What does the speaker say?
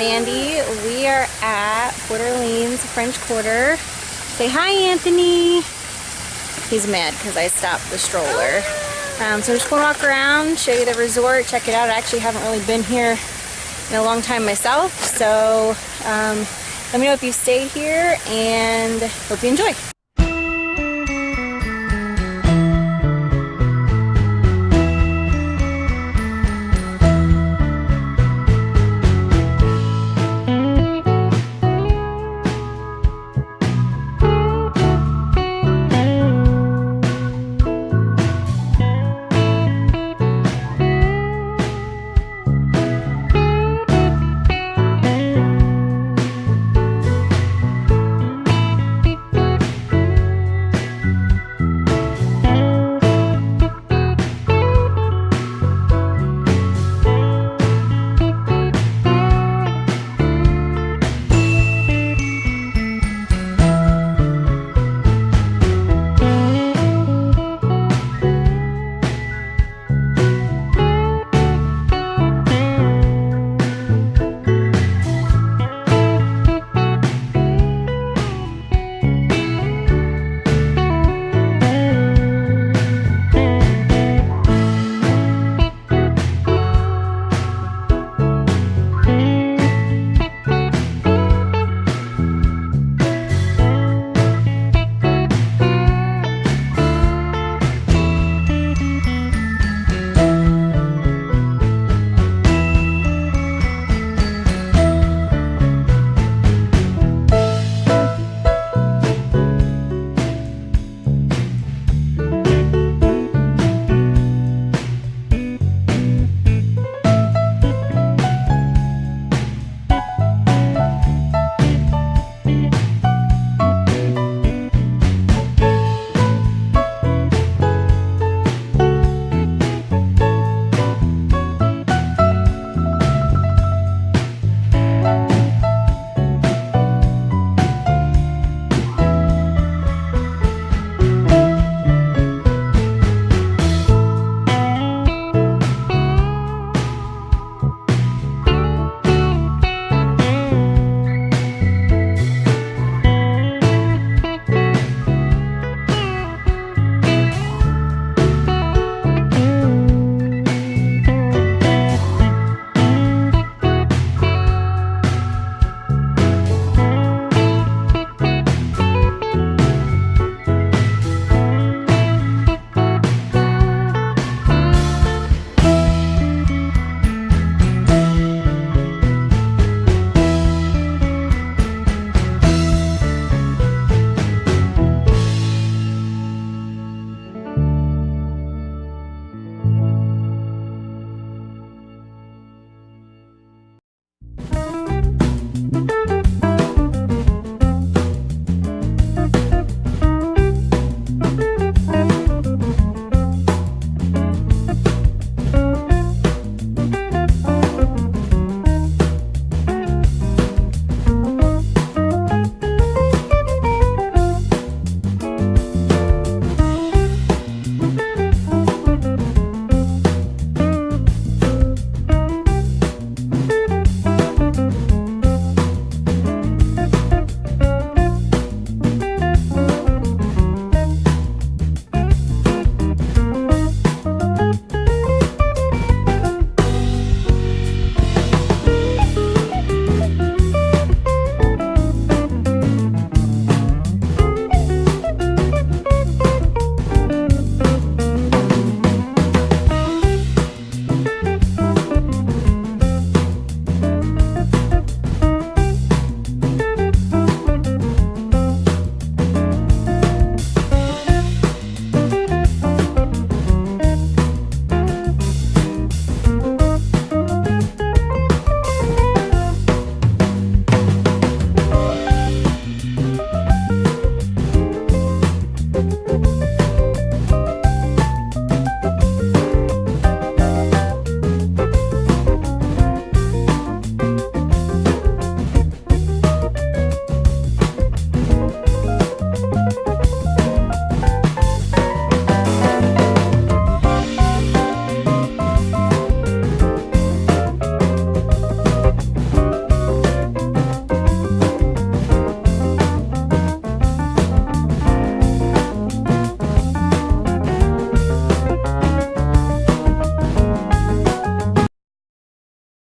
Mandy. We are at Port Orleans French Quarter. Say hi, Anthony. He's mad because I stopped the stroller. So I'm just going to walk around, show you the resort, check it out. I actually haven't really been here in a long time myself, so let me know if you stay here and hope you enjoy.